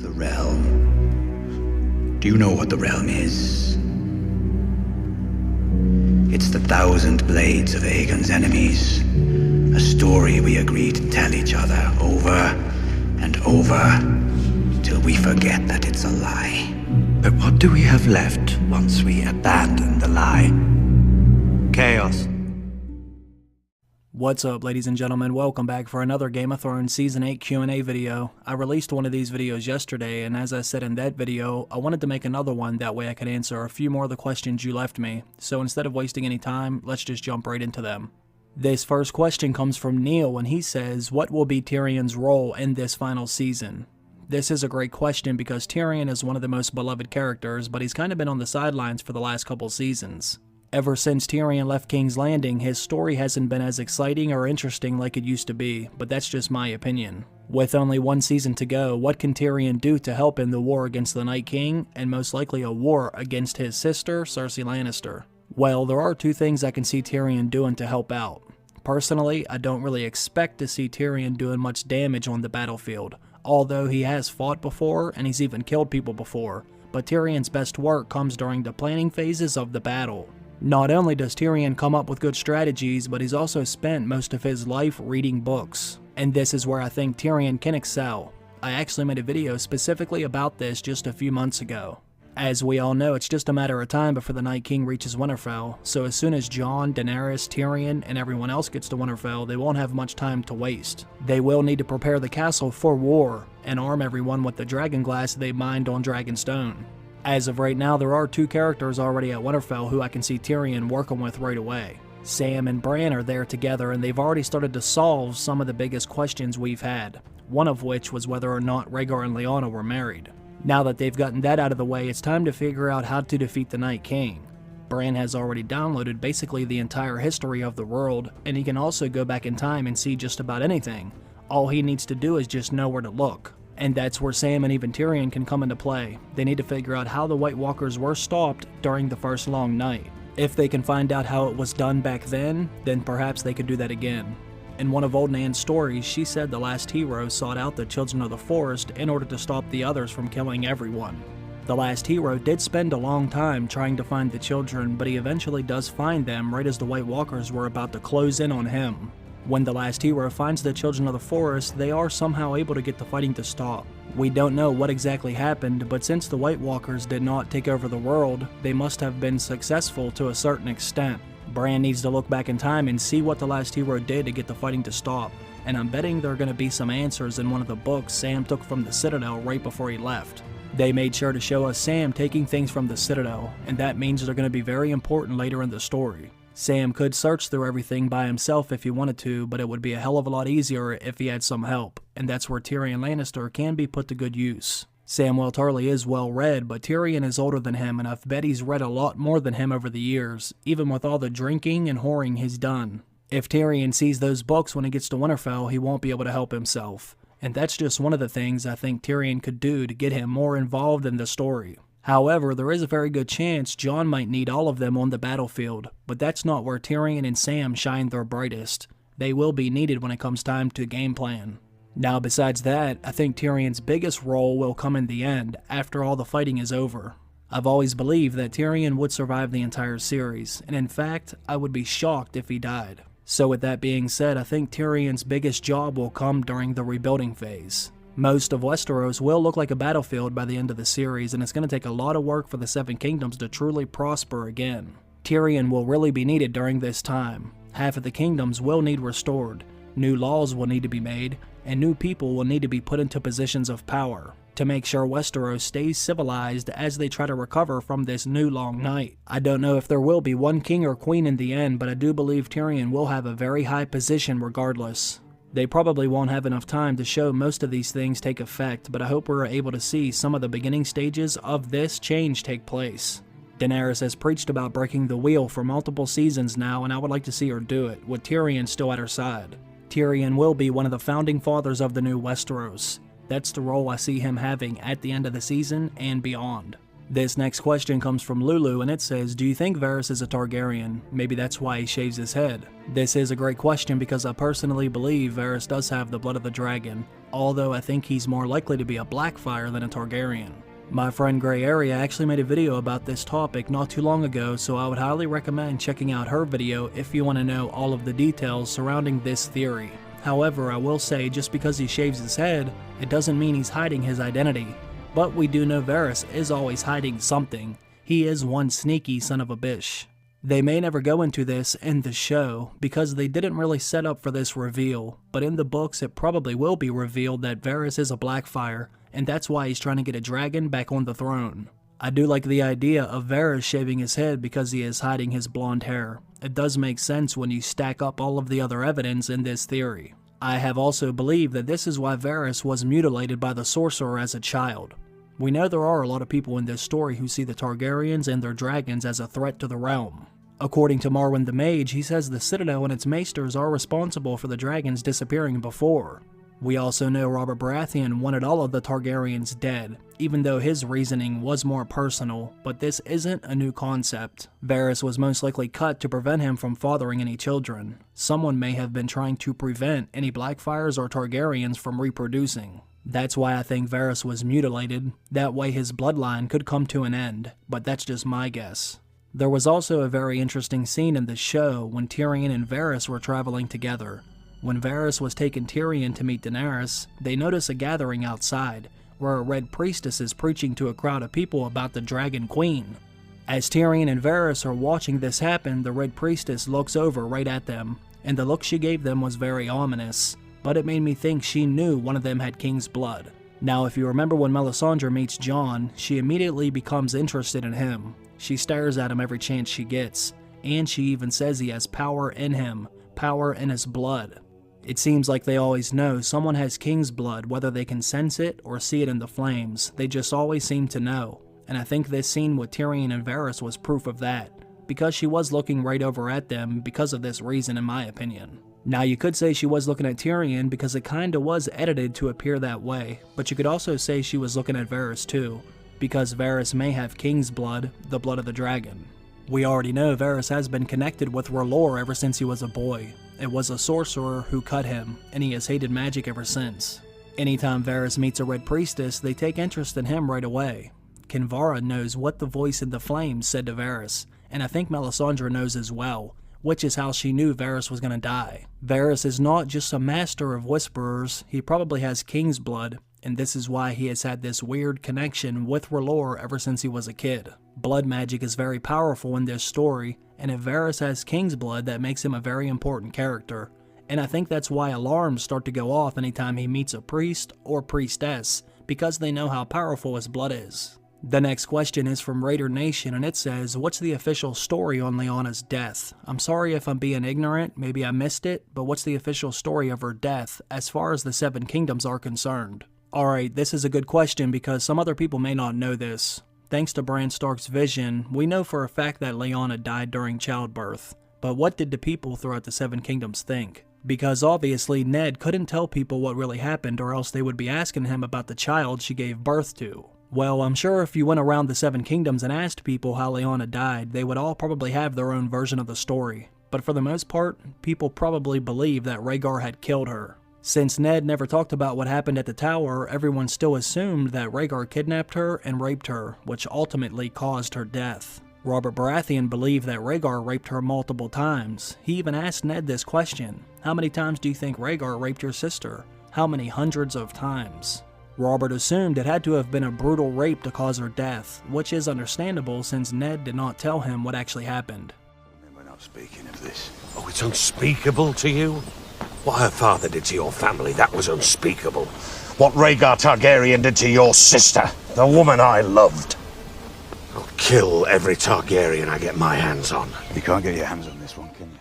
The realm. Do you know what the realm is? It's the 1,000 blades of Aegon's enemies. A story we agree to tell each other over and over till we forget that it's a lie. But what do we have left once we abandon the lie? Chaos. What's up, ladies and gentlemen? Welcome back for another Game of Thrones Season 8 Q&A video. I released one of these videos yesterday, and as I said in that video, I wanted to make another one, that way I could answer a few more of the questions you left me. So instead of wasting any time, let's just jump right into them. This first question comes from Neil, and he says, what will be Tyrion's role in this final season? This is a great question because Tyrion is one of the most beloved characters, but he's kind of been on the sidelines for the last couple seasons. Ever since Tyrion left King's Landing, his story hasn't been as exciting or interesting like it used to be, but that's just my opinion. With only one season to go, what can Tyrion do to help in the war against the Night King, and most likely a war against his sister, Cersei Lannister? Well, there are two things I can see Tyrion doing to help out. Personally, I don't really expect to see Tyrion doing much damage on the battlefield, although he has fought before and he's even killed people before, but Tyrion's best work comes during the planning phases of the battle. Not only does Tyrion come up with good strategies, but he's also spent most of his life reading books. And this is where I think Tyrion can excel. I actually made a video specifically about this just a few months ago. As we all know, it's just a matter of time before the Night King reaches Winterfell, so as soon as Jon, Daenerys, Tyrion, and everyone else gets to Winterfell, they won't have much time to waste. They will need to prepare the castle for war, and arm everyone with the dragon glass they mined on Dragonstone. As of right now, there are two characters already at Winterfell who I can see Tyrion working with right away. Sam and Bran are there together, and they've already started to solve some of the biggest questions we've had, one of which was whether or not Rhaegar and Lyanna were married. Now that they've gotten that out of the way, it's time to figure out how to defeat the Night King. Bran has already downloaded basically the entire history of the world, and he can also go back in time and see just about anything. All he needs to do is just know where to look. And that's where Sam and even Tyrion can come into play. They need to figure out how the White Walkers were stopped during the first long night. If they can find out how it was done back then perhaps they could do that again. In one of Old Nan's stories, she said the last hero sought out the children of the forest in order to stop the others from killing everyone. The last hero did spend a long time trying to find the children, but he eventually does find them right as the White Walkers were about to close in on him. When the last hero finds the children of the forest, they are somehow able to get the fighting to stop. We don't know what exactly happened, but since the White Walkers did not take over the world, they must have been successful to a certain extent. Bran needs to look back in time and see what the last hero did to get the fighting to stop, and I'm betting there are going to be some answers in one of the books Sam took from the Citadel right before he left. They made sure to show us Sam taking things from the Citadel, and that means they're going to be very important later in the story. Sam could search through everything by himself if he wanted to, but it would be a hell of a lot easier if he had some help, and that's where Tyrion Lannister can be put to good use. Samwell Tarly is well read, but Tyrion is older than him, and I've bet he's read a lot more than him over the years, even with all the drinking and whoring he's done. If Tyrion sees those books when he gets to Winterfell, he won't be able to help himself, and that's just one of the things I think Tyrion could do to get him more involved in the story. However, there is a very good chance Jon might need all of them on the battlefield, but that's not where Tyrion and Sam shine their brightest. They will be needed when it comes time to game plan. Now besides that, I think Tyrion's biggest role will come in the end, after all the fighting is over. I've always believed that Tyrion would survive the entire series, and in fact, I would be shocked if he died. So with that being said, I think Tyrion's biggest job will come during the rebuilding phase. Most of Westeros will look like a battlefield by the end of the series, and it's going to take a lot of work for the Seven Kingdoms to truly prosper again. Tyrion will really be needed during this time. Half of the kingdoms will need restored, new laws will need to be made, and new people will need to be put into positions of power to make sure Westeros stays civilized as they try to recover from this new long night. I don't know if there will be one king or queen in the end, but I do believe Tyrion will have a very high position regardless. They probably won't have enough time to show most of these things take effect, but I hope we're able to see some of the beginning stages of this change take place. Daenerys has preached about breaking the wheel for multiple seasons now, and I would like to see her do it, with Tyrion still at her side. Tyrion will be one of the founding fathers of the new Westeros. That's the role I see him having at the end of the season and beyond. This next question comes from Lulu, and it says, do you think Varys is a Targaryen? Maybe that's why he shaves his head. This is a great question because I personally believe Varys does have the blood of the dragon, although I think he's more likely to be a Blackfyre than a Targaryen. My friend Grey Area actually made a video about this topic not too long ago, so I would highly recommend checking out her video if you want to know all of the details surrounding this theory. However, I will say just because he shaves his head, it doesn't mean he's hiding his identity. But we do know Varys is always hiding something. He is one sneaky son of a bitch. They may never go into this in the show because they didn't really set up for this reveal, but in the books it probably will be revealed that Varys is a Blackfyre, and that's why he's trying to get a dragon back on the throne. I do like the idea of Varys shaving his head because he is hiding his blonde hair. It does make sense when you stack up all of the other evidence in this theory. I have also believed that this is why Varys was mutilated by the sorcerer as a child. We know there are a lot of people in this story who see the Targaryens and their dragons as a threat to the realm. According to Marwyn the Mage, he says the Citadel and its maesters are responsible for the dragons disappearing before. We also know Robert Baratheon wanted all of the Targaryens dead, even though his reasoning was more personal, but this isn't a new concept. Varys was most likely cut to prevent him from fathering any children. Someone may have been trying to prevent any Blackfyres or Targaryens from reproducing. That's why I think Varys was mutilated, that way his bloodline could come to an end, but that's just my guess. There was also a very interesting scene in the show when Tyrion and Varys were traveling together. When Varys was taking Tyrion to meet Daenerys, they notice a gathering outside, where a red priestess is preaching to a crowd of people about the Dragon Queen. As Tyrion and Varys are watching this happen, the red priestess looks over right at them, and the look she gave them was very ominous. But it made me think she knew one of them had king's blood. Now, if you remember when Melisandre meets Jon, she immediately becomes interested in him. She stares at him every chance she gets, and she even says he has power in him, power in his blood. It seems like they always know someone has king's blood, whether they can sense it or see it in the flames. They just always seem to know, and I think this scene with Tyrion and Varys was proof of that, because she was looking right over at them because of this reason in my opinion. Now you could say she was looking at Tyrion because it kinda was edited to appear that way, but you could also say she was looking at Varys too, because Varys may have king's blood, the blood of the dragon. We already know Varys has been connected with R'hllor ever since he was a boy. It was a sorcerer who cut him, and he has hated magic ever since. Anytime Varys meets a red priestess, they take interest in him right away. Kinvara knows what the voice in the flames said to Varys, and I think Melisandre knows as well, which is how she knew Varys was going to die. Varys is not just a master of whisperers, he probably has king's blood, and this is why he has had this weird connection with R'hllor ever since he was a kid. Blood magic is very powerful in this story, and if Varys has king's blood, that makes him a very important character. And I think that's why alarms start to go off anytime he meets a priest or priestess, because they know how powerful his blood is. The next question is from Raider Nation, and it says, what's the official story on Lyanna's death? I'm sorry if I'm being ignorant, maybe I missed it, but what's the official story of her death as far as the Seven Kingdoms are concerned? Alright, this is a good question because some other people may not know this. Thanks to Bran Stark's vision, we know for a fact that Lyanna died during childbirth. But what did the people throughout the Seven Kingdoms think? Because obviously Ned couldn't tell people what really happened or else they would be asking him about the child she gave birth to. Well, I'm sure if you went around the Seven Kingdoms and asked people how Lyanna died, they would all probably have their own version of the story. But for the most part, people probably believe that Rhaegar had killed her. Since Ned never talked about what happened at the tower, everyone still assumed that Rhaegar kidnapped her and raped her, which ultimately caused her death. Robert Baratheon believed that Rhaegar raped her multiple times. He even asked Ned this question: how many times do you think Rhaegar raped your sister? How many hundreds of times? Robert assumed it had to have been a brutal rape to cause her death, which is understandable since Ned did not tell him what actually happened. We're not speaking of this. Oh, it's unspeakable to you? What her father did to your family, that was unspeakable. What Rhaegar Targaryen did to your sister, the woman I loved. I'll kill every Targaryen I get my hands on. You can't get your hands on this one, can you?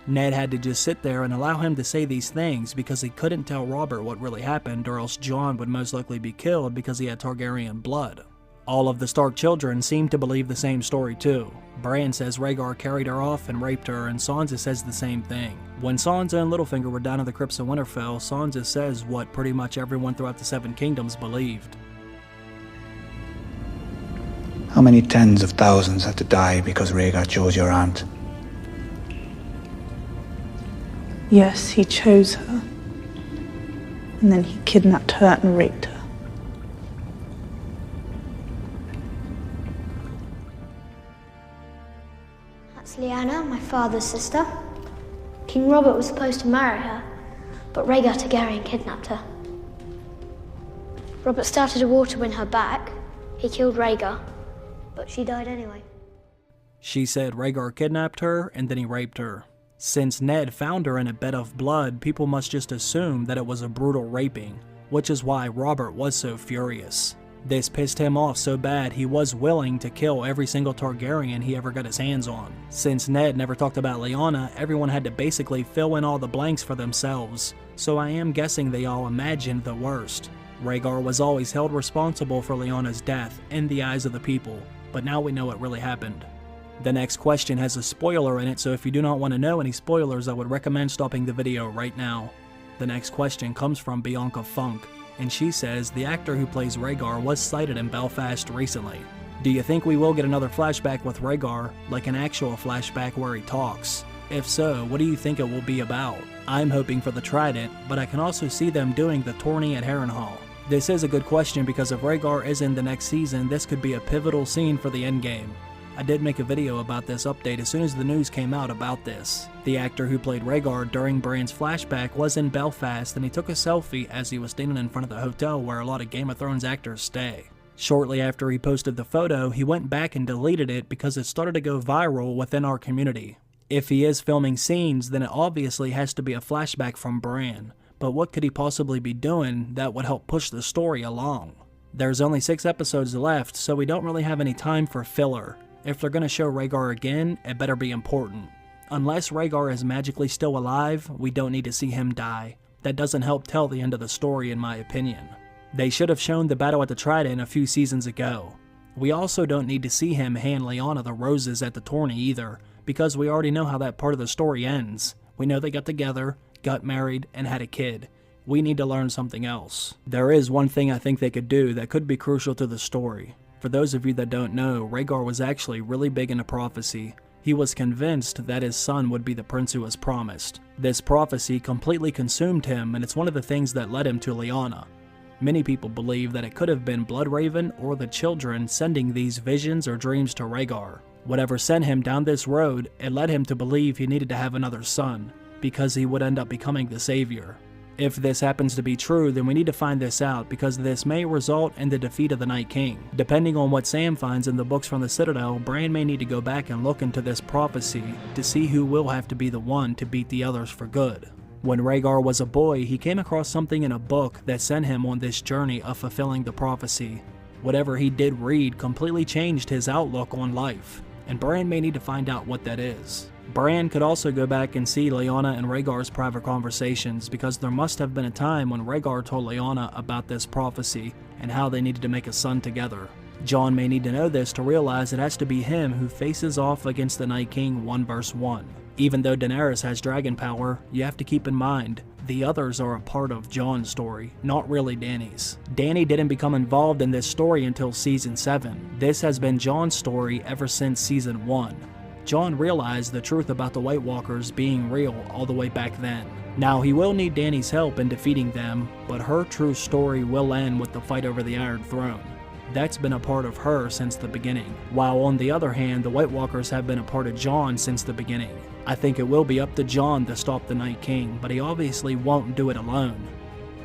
Ned had to just sit there and allow him to say these things because he couldn't tell Robert what really happened, or else Jon would most likely be killed because he had Targaryen blood. All of the Stark children seem to believe the same story too. Bran says Rhaegar carried her off and raped her, and Sansa says the same thing. When Sansa and Littlefinger were down in the crypts of Winterfell, Sansa says what pretty much everyone throughout the Seven Kingdoms believed. How many tens of thousands had to die because Rhaegar chose your aunt? Yes, he chose her. And then he kidnapped her and raped her. That's Lyanna, my father's sister. King Robert was supposed to marry her, but Rhaegar Targaryen kidnapped her. Robert started a war to win her back. He killed Rhaegar, but she died anyway. She said Rhaegar kidnapped her and then he raped her. Since Ned found her in a bed of blood, people must just assume that it was a brutal raping, which is why Robert was so furious. This pissed him off so bad he was willing to kill every single Targaryen he ever got his hands on. Since Ned never talked about Lyanna, everyone had to basically fill in all the blanks for themselves, so I am guessing they all imagined the worst. Rhaegar was always held responsible for Lyanna's death in the eyes of the people, but now we know what really happened. The next question has a spoiler in it, so if you do not want to know any spoilers, I would recommend stopping the video right now. The next question comes from Bianca Funk, and she says the actor who plays Rhaegar was sighted in Belfast recently. Do you think we will get another flashback with Rhaegar, like an actual flashback where he talks? If so, what do you think it will be about? I'm hoping for the Trident, but I can also see them doing the tourney at Harrenhal. This is a good question because if Rhaegar is in the next season, this could be a pivotal scene for the endgame. I did make a video about this update as soon as the news came out about this. The actor who played Rhaegar during Bran's flashback was in Belfast and he took a selfie as he was standing in front of the hotel where a lot of Game of Thrones actors stay. Shortly after he posted the photo, he went back and deleted it because it started to go viral within our community. If he is filming scenes, then it obviously has to be a flashback from Bran. But what could he possibly be doing that would help push the story along? There's only 6 episodes left, so we don't really have any time for filler. If they're going to show Rhaegar again, it better be important. Unless Rhaegar is magically still alive, we don't need to see him die. That doesn't help tell the end of the story in my opinion. They should have shown the battle at the Trident a few seasons ago. We also don't need to see him hand Lyanna the roses at the tourney either, because we already know how that part of the story ends. We know they got together, got married, and had a kid. We need to learn something else. There is one thing I think they could do that could be crucial to the story. For those of you that don't know, Rhaegar was actually really big into prophecy. He was convinced that his son would be the prince who was promised. This prophecy completely consumed him, and it's one of the things that led him to Lyanna. Many people believe that it could have been Bloodraven or the children sending these visions or dreams to Rhaegar. Whatever sent him down this road, it led him to believe he needed to have another son, because he would end up becoming the savior. If this happens to be true, then we need to find this out because this may result in the defeat of the Night King. Depending on what Sam finds in the books from the Citadel, Bran may need to go back and look into this prophecy to see who will have to be the one to beat the others for good. When Rhaegar was a boy, he came across something in a book that sent him on this journey of fulfilling the prophecy. Whatever he did read completely changed his outlook on life, and Bran may need to find out what that is. Bran could also go back and see Lyanna and Rhaegar's private conversations because there must have been a time when Rhaegar told Lyanna about this prophecy and how they needed to make a son together. Jon may need to know this to realize it has to be him who faces off against the Night King 1 vs 1. Even though Daenerys has dragon power, you have to keep in mind, the others are a part of Jon's story, not really Dany's. Dany didn't become involved in this story until Season 7. This has been Jon's story ever since Season 1. Jon realized the truth about the White Walkers being real all the way back then. Now he will need Dany's help in defeating them, but her true story will end with the fight over the Iron Throne. That's been a part of her since the beginning, while on the other hand, the White Walkers have been a part of Jon since the beginning. I think it will be up to Jon to stop the Night King, but he obviously won't do it alone.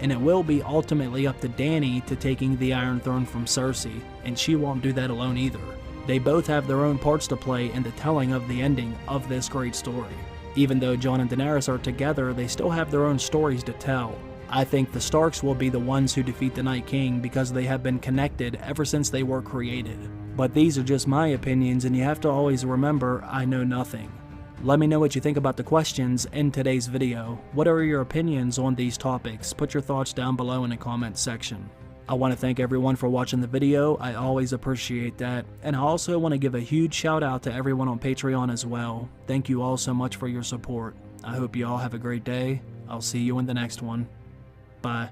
And it will be ultimately up to Dany to taking the Iron Throne from Cersei, and she won't do that alone either. They both have their own parts to play in the telling of the ending of this great story. Even though Jon and Daenerys are together, they still have their own stories to tell. I think the Starks will be the ones who defeat the Night King because they have been connected ever since they were created. But these are just my opinions, and you have to always remember, I know nothing. Let me know what you think about the questions in today's video. What are your opinions on these topics? Put your thoughts down below in the comments section. I want to thank everyone for watching the video. I always appreciate that. And I also want to give a huge shout out to everyone on Patreon as well. Thank you all so much for your support. I hope you all have a great day. I'll see you in the next one. Bye.